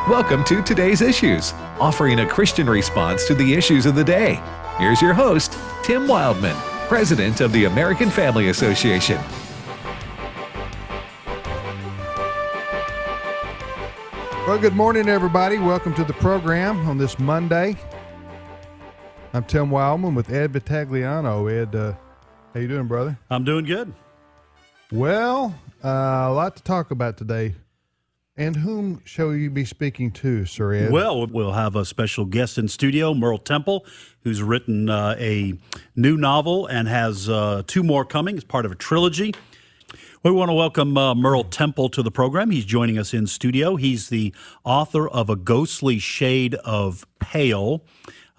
Welcome to Today's Issues, offering a Christian response to the issues of the day. Here's your host, Tim Wildman, President of the American Family Association. Well, good morning, everybody. Welcome to the program on this Monday. I'm Tim Wildman with Ed Vitagliano. Ed, how you doing, brother? I'm doing good. Well, a lot to talk about today. And whom shall you be speaking to, Sir Ed? Well, we'll have a special guest in studio, Merle Temple, who's written a new novel and has two more coming as part of a trilogy. We want to welcome Merle Temple to the program. He's joining us in studio. He's the author of A Ghostly Shade of Pale.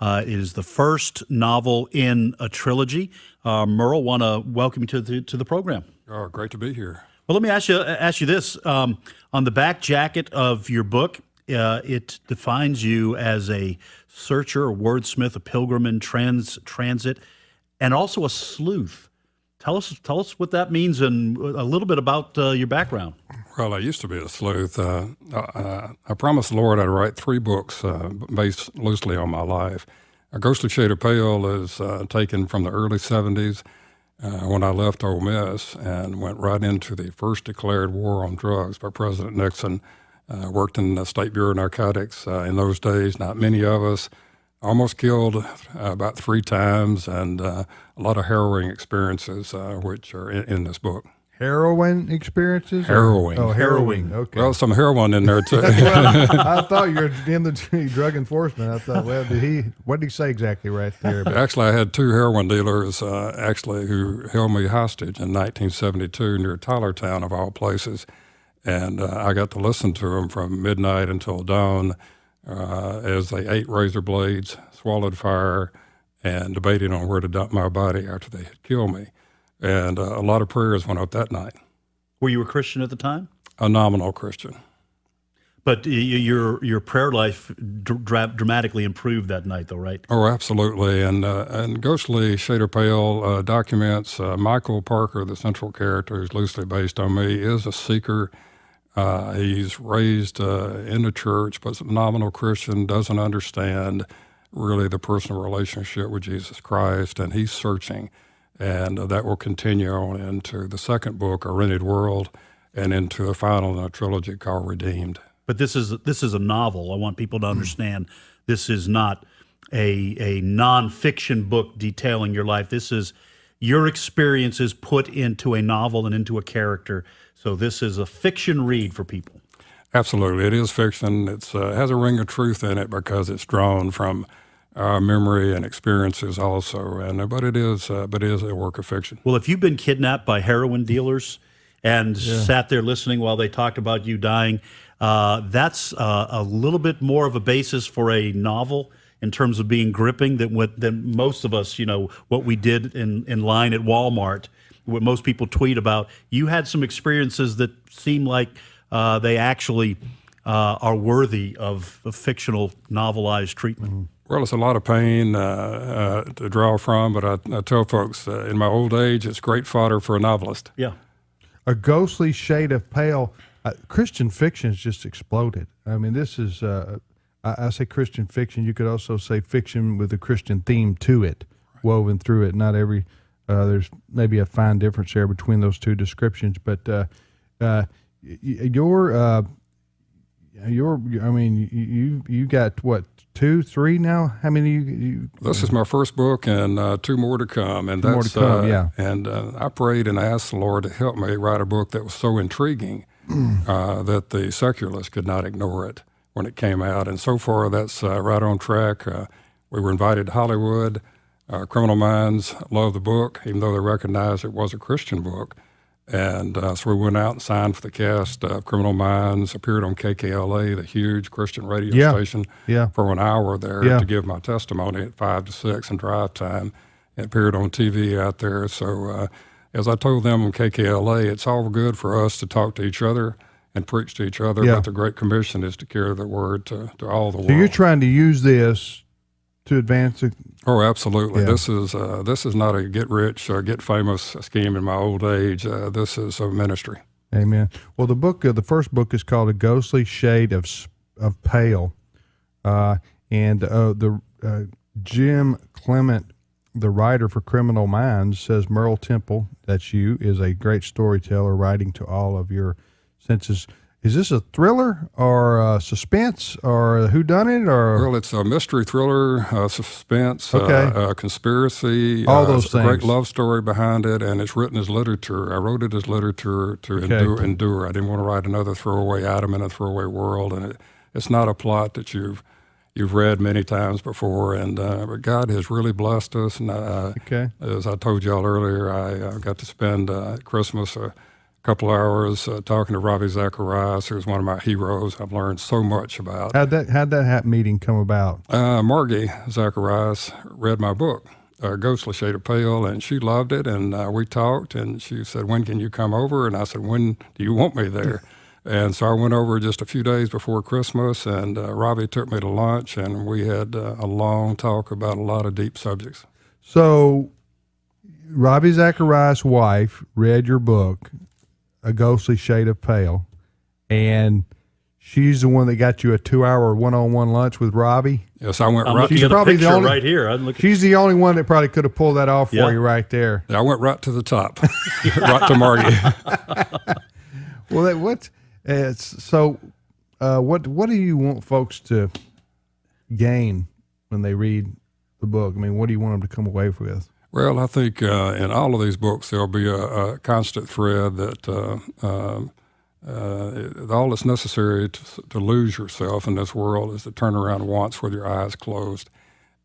It is the first novel in a trilogy. Merle, want to welcome you to the program. Oh, great to be here. Well, let me ask you this. On the back jacket of your book, it defines you as a searcher, a wordsmith, a pilgrim in transit, and also a sleuth. Tell us what that means and a little bit about your background. Well, I used to be a sleuth. I promised the Lord I'd write 3 books based loosely on my life. A Ghostly Shade of Pale is taken from the early 70s. When I left Ole Miss and went right into the first declared war on drugs by President Nixon. Worked in the State Bureau of Narcotics in those days. Not many of us. Almost killed about 3 times, and a lot of harrowing experiences, which are in this book. Heroin experiences? Harrowing. Oh, harrowing. Okay. Well, some heroin in there, too. Well, I thought you were in the drug enforcement. I thought, well, what did he say exactly right there? Actually, I had 2 heroin dealers, who held me hostage in 1972 near Tylertown, of all places. And I got to listen to them from midnight until dawn as they ate razor blades, swallowed fire, and debated on where to dump my body after they had killed me. And a lot of prayers went up that night. Were you a Christian at the time? A nominal Christian. But your prayer life dramatically improved that night, though, right? Oh, absolutely. And Ghostly Shade of Pale documents Michael Parker, the central character who's loosely based on me, is a seeker. He's raised in the church, but is a nominal Christian, doesn't understand really the personal relationship with Jesus Christ, and he's searching. And that will continue on into the second book, A Rented World, and into the final in a trilogy called Redeemed. But this is a novel. I want people to understand this is not a nonfiction book detailing your life. This is your experiences put into a novel and into a character. So this is a fiction read for people. Absolutely. It is fiction. It has a ring of truth in it because it's drawn from memory and experiences also, but it is a work of fiction. Well, if you've been kidnapped by heroin dealers and sat there listening while they talked about you dying, that's a little bit more of a basis for a novel in terms of being gripping than most of us, what we did in line at Walmart, what most people tweet about. You had some experiences that seem like they actually are worthy of a fictional novelized treatment. Mm-hmm. Well, it's a lot of pain to draw from, but I tell folks in my old age, it's great fodder for a novelist. Yeah. A Ghostly Shade of Pale. Christian fiction has just exploded. I mean, this is, I say Christian fiction. You could also say fiction with a Christian theme to it, woven through it. Not every, there's maybe a fine difference there between those two descriptions, but you got what, 2, 3 now? How many you This is my first book, and 2 more to come. And that's And I prayed and asked the Lord to help me write a book that was so intriguing that the secularists could not ignore it when it came out. And so far, that's right on track. We were invited to Hollywood. Criminal Minds loved the book, even though they recognized it was a Christian book. And so we went out and signed for the cast of Criminal Minds, appeared on KKLA, the huge Christian radio station, for an hour there to give my testimony at 5 to 6 in drive time. It appeared on TV out there. So as I told them on KKLA, it's all good for us to talk to each other and preach to each other, but the Great Commission is to carry the word to all the world. So you're trying to use this to advance it? Oh, absolutely. Yeah. This is not a get rich or get famous scheme in my old age. This is a ministry. Amen. Well, the first book is called A Ghostly Shade of Pale. Jim Clement, the writer for Criminal Minds, says Merle Temple, that's you, is a great storyteller writing to all of your senses. Is this a thriller or suspense or whodunit? Well, it's a mystery thriller, suspense, conspiracy. All those things. A great love story behind it, and it's written as literature. I wrote it as literature to endure. I didn't want to write another throwaway item in a throwaway world, and it's not a plot that you've read many times before. And but God has really blessed us. And as I told y'all earlier, I got to spend Christmas couple hours talking to Ravi Zacharias, who's one of my heroes. I've learned so much about. How'd that meeting come about? Margie Zacharias read my book, Ghostly Shade of Pale, and she loved it. And we talked, and she said, "When can you come over?" And I said, "When do you want me there?" And so I went over just a few days before Christmas, and Ravi took me to lunch, and we had a long talk about a lot of deep subjects. So Ravi Zacharias' wife read your book, A Ghostly Shade of Pale, and she's the one that got you a 2-hour one-on-one lunch with Robbie. Yes, I went I'm right. Looking She's at probably the picture the only, right here. She's the only one that probably could have pulled that off for you right there. I went right to the top, right to Margie. Well, what do you want folks to gain when they read the book? I mean, what do you want them to come away with? Well, I think in all of these books there'll be a constant thread that all that's necessary to lose yourself in this world is to turn around once with your eyes closed,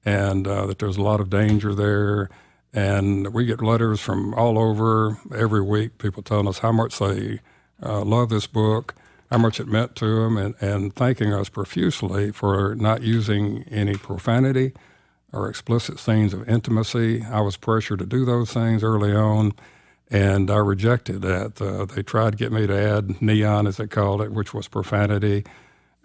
and that there's a lot of danger there. And we get letters from all over every week, people telling us how much they love this book, how much it meant to them, and thanking us profusely for not using any profanity or explicit scenes of intimacy. I was pressured to do those things early on, and I rejected that. They tried to get me to add neon, as they called it, which was profanity,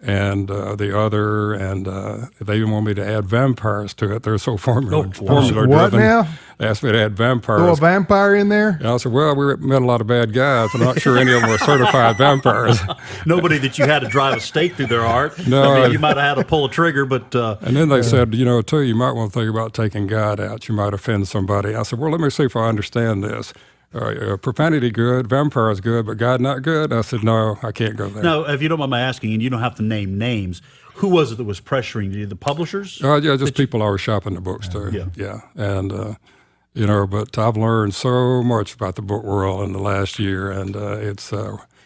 and they even want me to add vampires to it. They're so formula driven. What now? They asked me to add vampires. Throw a vampire in there? And I said, well, we met a lot of bad guys. I'm not sure any of them were certified vampires. Nobody that you had to drive a stake through their heart. No. I mean, you might have had to pull a trigger, but... and then they said, too, you might want to think about taking God out. You might offend somebody. I said, well, let me see if I understand this. Profanity good, vampires good, but God not good? I said, no, I can't go there. Now, if you don't mind my asking, and you don't have to name names, who was it that was pressuring you? The publishers? Yeah, just people I was shopping the books to. Yeah. And, but I've learned so much about the book world in the last year, and it's...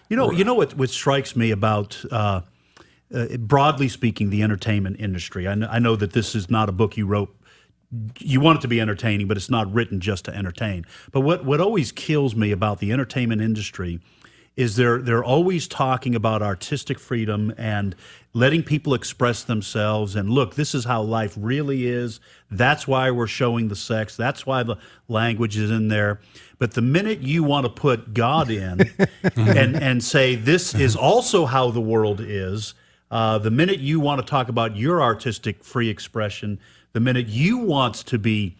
You know what strikes me about, broadly speaking, the entertainment industry? I know that this is not a book you wrote. You want it to be entertaining, but it's not written just to entertain. But what always kills me about the entertainment industry is they're always talking about artistic freedom and letting people express themselves. And look, this is how life really is. That's why we're showing the sex. That's why the language is in there. But the minute you want to put God in and say this is also how the world is, the minute you want to talk about your artistic free expression, the minute you want to be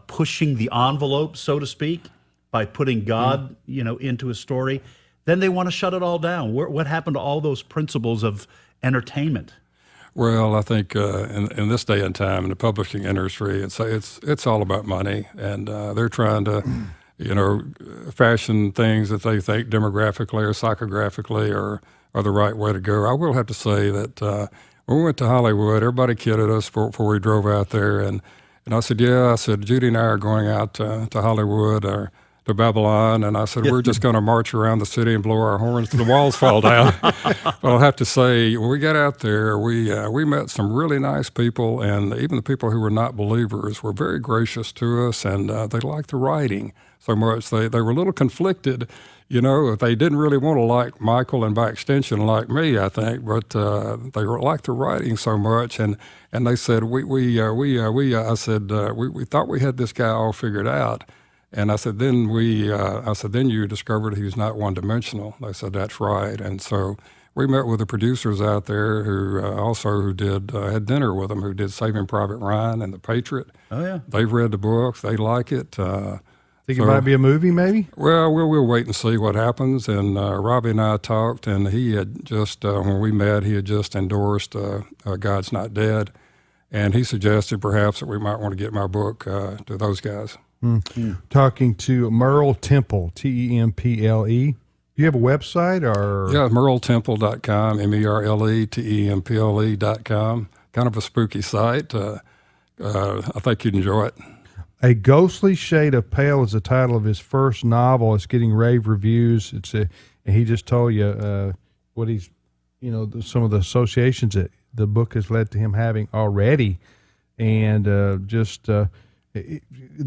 pushing the envelope, so to speak, by putting God, into a story, then they want to shut it all down. What happened to all those principles of entertainment? Well, I think in this day and time in the publishing industry, it's all about money, and they're trying to, fashion things that they think demographically or psychographically are the right way to go. I will have to say that. When we went to Hollywood, everybody kidded us before we drove out there. And I said, Judy and I are going out to Hollywood or to Babylon. And I said, we're just going to march around the city and blow our horns till the walls fall down. But I'll have to say, when we got out there, we met some really nice people. And even the people who were not believers were very gracious to us. And they liked the writing so much. They were a little conflicted. They didn't really want to like Michael and by extension like me, I think, but they liked the writing so much, and they said I said we thought we had this guy all figured out, and I said then you discovered he was not one-dimensional. They said that's right, and so we met with the producers out there who had dinner with them, who did Saving Private Ryan and The Patriot. Oh yeah, they've read the book, they like it. Think it might be a movie, maybe? Well, we'll wait and see what happens. And Robbie and I talked, and he had just, when we met, he had just endorsed God's Not Dead. And he suggested perhaps that we might want to get my book to those guys. Talking to Merle Temple, Temple. Do you have a website? Or Yeah, merletemple.com, merletemple.com. Kind of a spooky site. I think you'd enjoy it. A Ghostly Shade of Pale is the title of his first novel. It's getting rave reviews. And he just told you what he's, some of the associations that the book has led to him having already, and the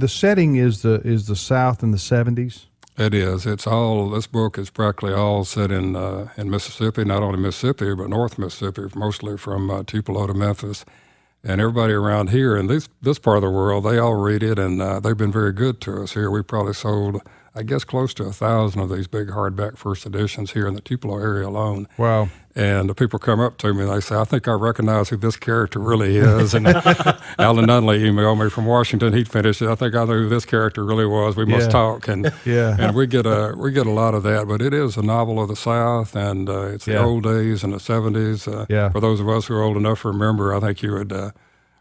setting is the South in the 70s. It is. This book is practically all set in Mississippi, not only Mississippi, but North Mississippi, mostly from Tupelo to Memphis. And everybody around here in this part of the world, they all read it, and they've been very good to us here. We probably sold, I guess, close to 1,000 of these big hardback first editions here in the Tupelo area alone. Wow. And the people come up to me and they say, I think I recognize who this character really is. And Alan Nunley emailed me from Washington. He'd finished it. I think I know who this character really was. We must talk. And and we get a lot of that. But it is a novel of the South, and it's the old days in the 70s. For those of us who are old enough to remember, I think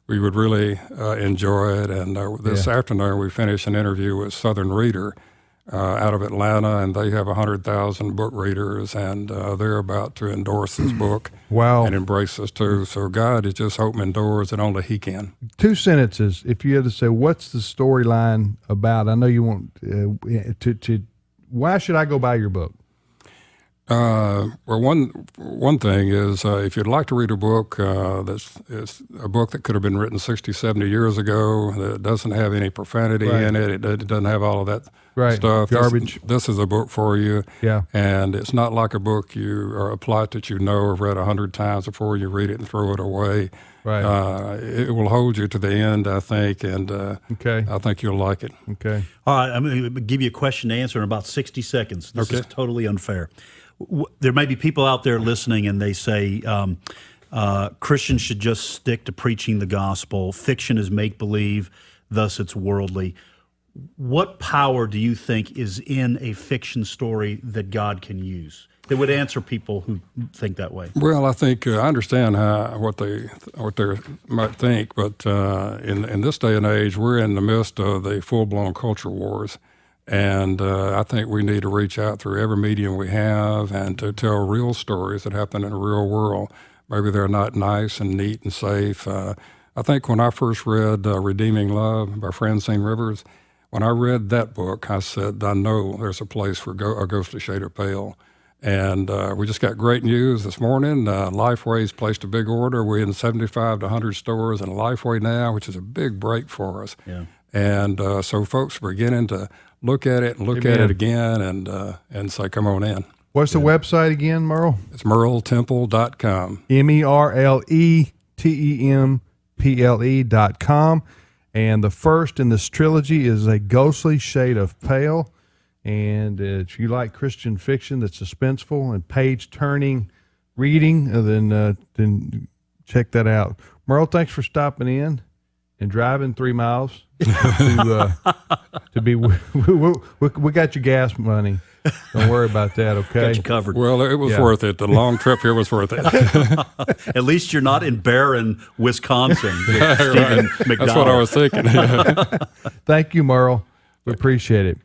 we would really enjoy it. And this afternoon we finished an interview with Southern Reader out of Atlanta, and they have 100,000 book readers, and they're about to endorse this book. Wow. And embrace us too. So God is just opening doors that only He can. 2 sentences, if you had to say, what's the storyline about? I know you want why should I go buy your book? Well, one thing is, if you'd like to read a book it's a book that could have been written 60, 70 years ago, that doesn't have any profanity in it, it doesn't have all of that stuff. Garbage. This is a book for you. Yeah. And it's not like a book or a plot that you know or read 100 times before you read it and throw it away. Right. It will hold you to the end, I think, and I think you'll like it. Okay. All right, I'm going to give you a question to answer in about 60 seconds. This is totally unfair. There may be people out there listening, and they say Christians should just stick to preaching the gospel. Fiction is make-believe, thus it's worldly. What power do you think is in a fiction story that God can use that would answer people who think that way? Well, I think I understand what they might think, but in this day and age, we're in the midst of the full-blown culture wars. And I think we need to reach out through every medium we have and to tell real stories that happen in the real world. Maybe they're not nice and neat and safe. I think when I first read Redeeming Love by Francine Rivers, when I read that book, I said, I know there's a place for a Ghostly Shade of Pale. And we just got great news this morning. Lifeway's placed a big order. We're in 75 to 100 stores in Lifeway now, which is a big break for us. Yeah. And so folks are beginning to look at it and look at it again and say, come on in. What's the website again, Merle? It's merletemple.com. merletemple.com. And the first in this trilogy is A Ghostly Shade of Pale. And if you like Christian fiction that's suspenseful and page-turning reading, then check that out. Merle, thanks for stopping in and driving 3 miles to be. We got your gas money. Don't worry about that, okay? Got you covered. Well, it was worth it. The long trip here was worth it. At least you're not in Barron, Wisconsin. With Stephen McDonald. That's what I was thinking. Thank you, Merle. We appreciate it.